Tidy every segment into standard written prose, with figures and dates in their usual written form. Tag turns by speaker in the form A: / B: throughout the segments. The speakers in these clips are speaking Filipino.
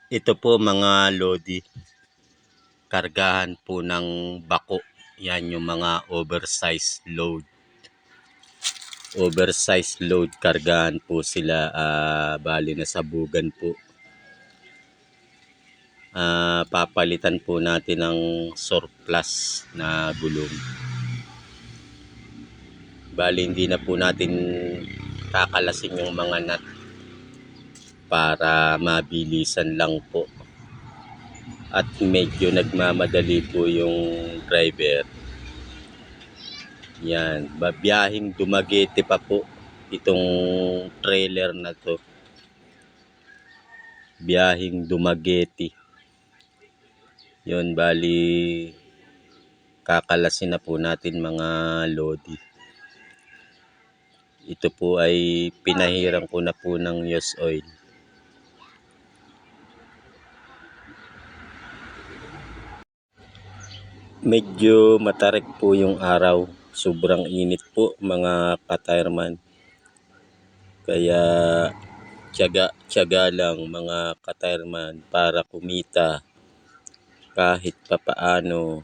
A: Ito po mga lodi, kargahan po ng bako. Yan yung mga oversized load. Oversized load, kargahan po sila, bali na sabugan po. Papalitan po natin ng surplus na gulong. Bali hindi na po natin kakalasin yung mga nut para mabilisan lang po. At medyo nagmamadali po yung driver. Yan, babiyahing Dumaguete pa po itong trailer na to. Biyahing Dumaguete. Yun, bali kakalasin na po natin mga lodi. Ito po ay pinahiran ko na po ng used oil. Medyo matarik po yung araw. Sobrang init po mga ka-tireman. Kaya tiyaga lang mga ka-tireman para kumita kahit papaano.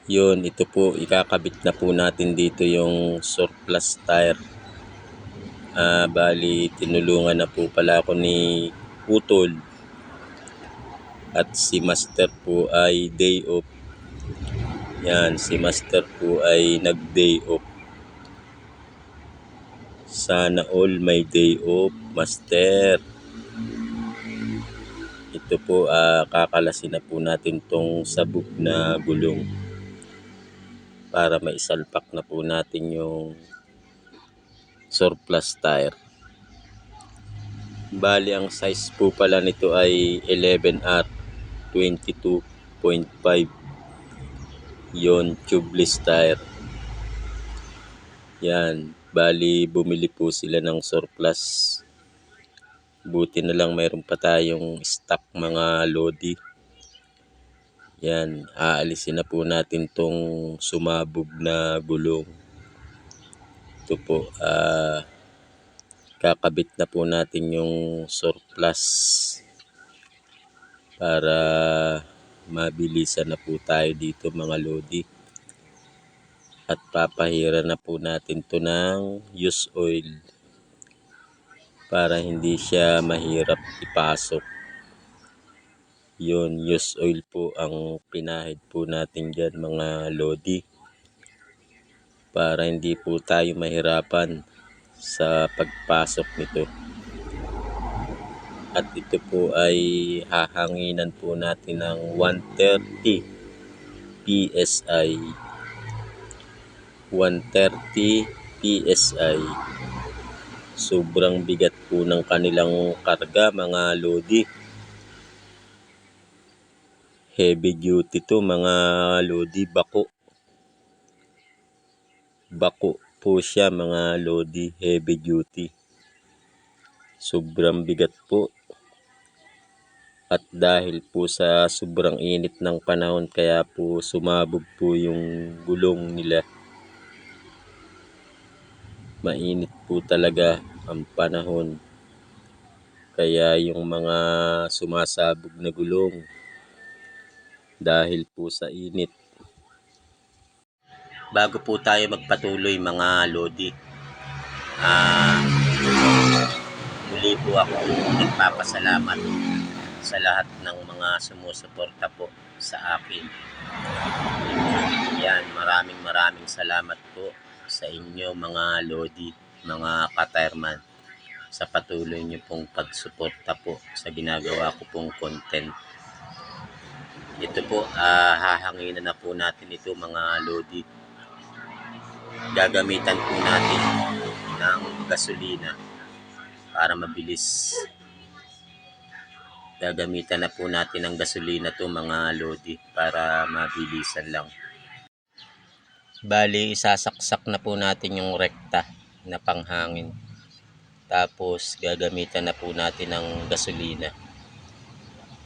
A: Yun, ito po, ikakabit na po natin dito yung surplus tire. Bali, tinulungan na po pala ako ni Utol. At si Master po ay day off. Yan, si Master po ay nag-day off. Sana all may day off, Master. Ito po, kakalasin na po natin tong sabog na gulong para maisalpak na po natin yung surplus tire. Bali, ang size po pala nito ay 11R 22.5. Yon, tubeless tire. Yan, bali bumili po sila ng surplus. Buti na lang mayroon pa tayong stock mga lodi. Yan, aalisin na po natin tong sumabog na gulong. Ito po, kakabit na po natin yung surplus para mabilisan na po tayo dito mga lodi. At papahira na po natin to ng used oil para hindi siya mahirap ipasok. Yun, used oil po ang pinahid po natin dyan mga lodi para hindi po tayo mahirapan sa pagpasok nito. At ito po ay hahanginan po natin ng 130 PSI. 130 PSI. Sobrang bigat po ng kanilang karga mga lodi. Heavy duty to mga lodi, bako. Bako po siya mga lodi, heavy duty. Sobrang bigat po. At dahil po sa sobrang init ng panahon, kaya po sumabog po yung gulong nila. Mainit po talaga ang panahon. Kaya yung mga sumasabog na gulong dahil po sa init. Bago po tayo magpatuloy mga lodi, muli po ako nagpapasalamat sa lahat ng mga sumusuporta po sa akin. Yan, maraming salamat po sa inyo mga lodi, mga ka-tireman, sa patuloy nyo pong pagsuporta po sa ginagawa ko pong content. Ito po, hahanginan na po natin ito mga lodi. Gagamitan po natin ng gasolina para mabilis. Gagamitan na po natin ng gasolina to mga lodi para mabilisan lang. Bali, isasaksak na po natin yung rekta na panghangin. Tapos gagamitan na po natin ng gasolina.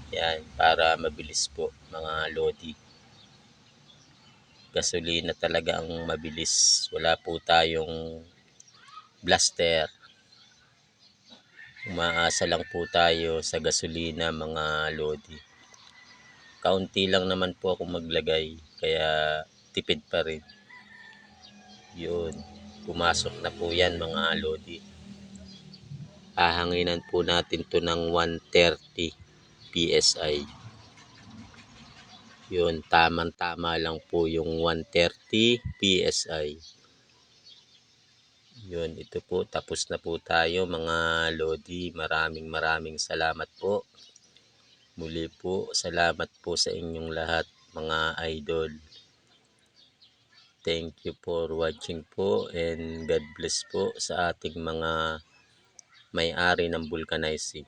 A: Yan, para mabilis po mga lodi. Gasolina talaga ang mabilis. Wala po tayong blaster. Umaasa lang po tayo sa gasolina mga lodi. Kaunti lang naman po ako maglagay kaya tipid pa rin. Yun, pumasok na po yan mga lodi. Hahanginan po natin to ng 130 PSI. Yun, tamang-tama lang po yung 130 PSI. Yun, ito po, tapos na po tayo mga lodi. Maraming salamat po. Muli po, salamat po sa inyong lahat mga idol. Thank you for watching po and God bless po sa ating mga may-ari ng vulcanizing.